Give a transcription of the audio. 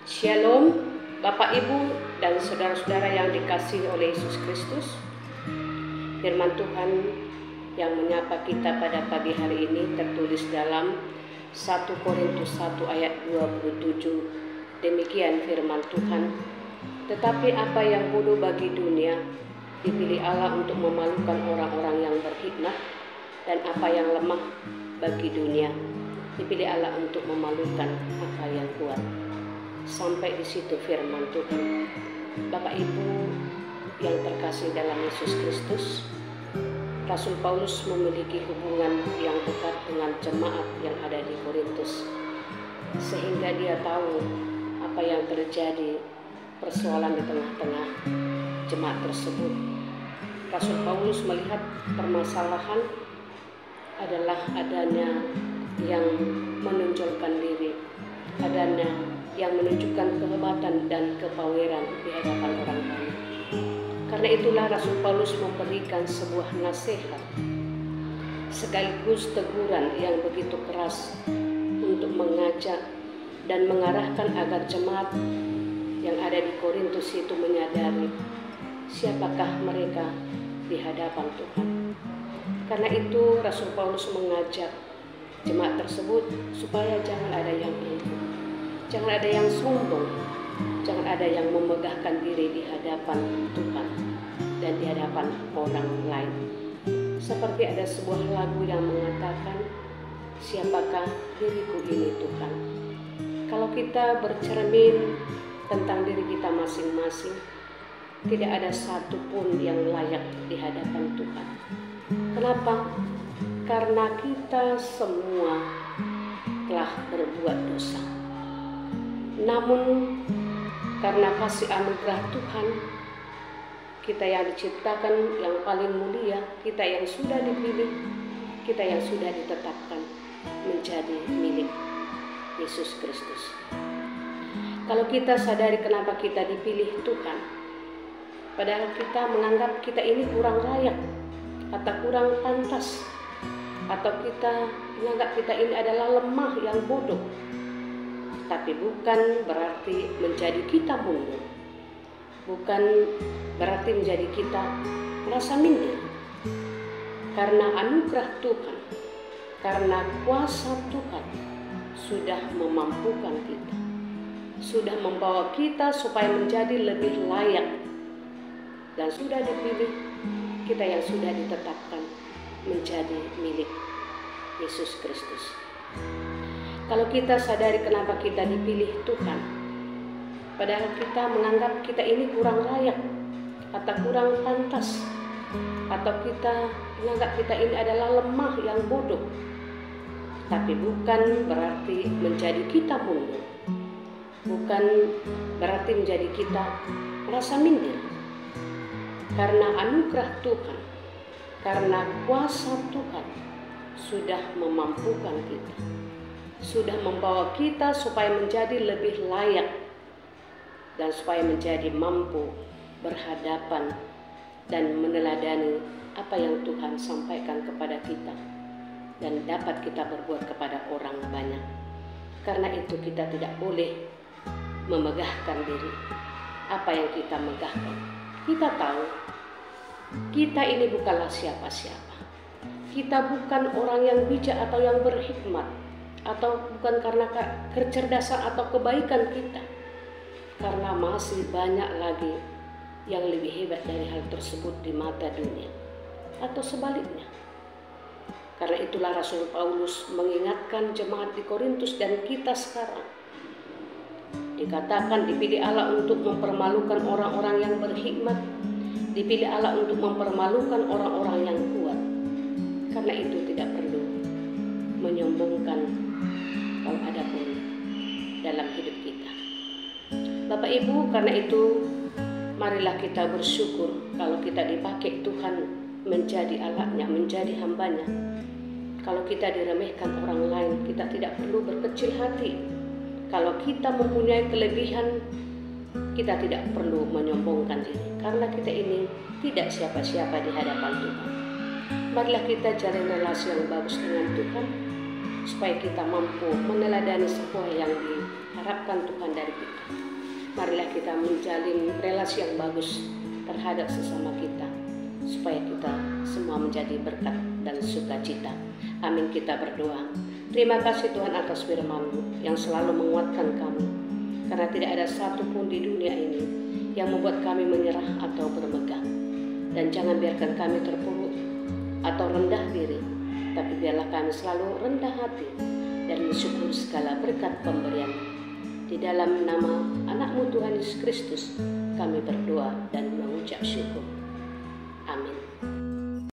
Shalom, Bapak Ibu dan saudara-saudara yang dikasihi oleh Yesus Kristus. Firman Tuhan yang menyapa kita pada pagi hari ini tertulis dalam 1 Korintus 1 ayat 27. Demikian firman Tuhan. Tetapi apa yang bodoh bagi dunia dipilih Allah untuk memalukan orang-orang yang berhikmat, dan apa yang lemah bagi dunia dipilih Allah untuk memalukan apa yang kuat. Sampai di situ firman Tuhan. Bapak Ibu yang terkasih dalam Yesus Kristus, Rasul Paulus memiliki hubungan yang dekat dengan jemaat yang ada di Korintus, sehingga dia tahu apa yang terjadi, persoalan di tengah-tengah jemaat tersebut. Rasul Paulus melihat permasalahan adalah adanya yang menonjolkan diri, adanya yang menunjukkan kehebatan dan kepaweran di hadapan orang lain. Karena itulah Rasul Paulus memberikan sebuah nasihat sekaligus teguran yang begitu keras untuk mengajak dan mengarahkan agar jemaat yang ada di Korintus itu menyadari siapakah mereka di hadapan Tuhan. Karena itu Rasul Paulus mengajak jemaat tersebut supaya jangan ada yang angkuh, jangan ada yang sombong, jangan ada yang memegahkan diri di hadapan Tuhan dan di hadapan orang lain. Seperti ada sebuah lagu yang mengatakan, siapakah diriku ini Tuhan. Kalau kita bercermin tentang diri kita masing-masing, tidak ada satupun yang layak di hadapan Tuhan. Kenapa? Karena kita semua telah berbuat dosa. Namun karena kasih anugerah Tuhan, kita yang diciptakan yang paling mulia, kita yang sudah dipilih, kita yang sudah ditetapkan menjadi milik Yesus Kristus. Kalau kita sadari kenapa kita dipilih Tuhan, padahal kita menganggap kita ini kurang layak atau kurang pantas, atau kita menganggap kita ini adalah lemah yang bodoh, tapi bukan berarti menjadi kita mundur, bukan berarti menjadi kita merasa minder. Karena anugerah Tuhan, karena kuasa Tuhan sudah memampukan kita, sudah membawa kita supaya menjadi lebih layak, dan sudah dipilih kita yang sudah ditetapkan menjadi milik Yesus Kristus. Kalau kita sadari kenapa kita dipilih Tuhan, padahal kita menganggap kita ini kurang layak atau kurang pantas, atau kita menganggap kita ini adalah lemah yang bodoh, tapi bukan berarti menjadi kita mundur, bukan berarti menjadi kita merasa minder. Karena anugerah Tuhan, karena kuasa Tuhan sudah memampukan kita, sudah membawa kita supaya menjadi lebih layak, dan supaya menjadi mampu berhadapan dan meneladani apa yang Tuhan sampaikan kepada kita, dan dapat kita berbuat kepada orang banyak. Karena itu kita tidak boleh memegahkan diri. Apa yang kita megahkan? Kita tahu kita ini bukanlah siapa-siapa. Kita bukan orang yang bijak atau yang berhikmat, atau bukan karena kecerdasan atau kebaikan kita, karena masih banyak lagi yang lebih hebat dari hal tersebut di mata dunia, atau sebaliknya. Karena itulah Rasul Paulus mengingatkan jemaat di Korintus dan kita sekarang. Dikatakan dipilih Allah untuk mempermalukan orang-orang yang berhikmat, dipilih Allah untuk mempermalukan orang-orang yang kuat. Karena itu tidak perlu menyombongkan kalau ada pun dalam hidup kita. Bapak Ibu, karena itu marilah kita bersyukur kalau kita dipakai Tuhan menjadi alatnya, menjadi hambanya. Kalau kita diremehkan orang lain, kita tidak perlu berkecil hati. Kalau kita mempunyai kelebihan, kita tidak perlu menyombongkan diri, karena kita ini tidak siapa-siapa di hadapan Tuhan. Marilah kita jalin relasi yang bagus dengan Tuhan, supaya kita mampu meneladani semua yang harapkan Tuhan dari kita. Marilah kita menjalin relasi yang bagus terhadap sesama kita, supaya kita semua menjadi berkat dan sukacita. Amin, kita berdoa. Terima kasih Tuhan atas firman-Mu yang selalu menguatkan kami, karena tidak ada satupun di dunia ini yang membuat kami menyerah atau bermegah. Dan jangan biarkan kami terpuruk atau rendah diri, tapi biarlah kami selalu rendah hati dan mensyukuri segala berkat pemberian. Di dalam nama anak-Mu Tuhan Yesus Kristus kami berdoa dan mengucap syukur.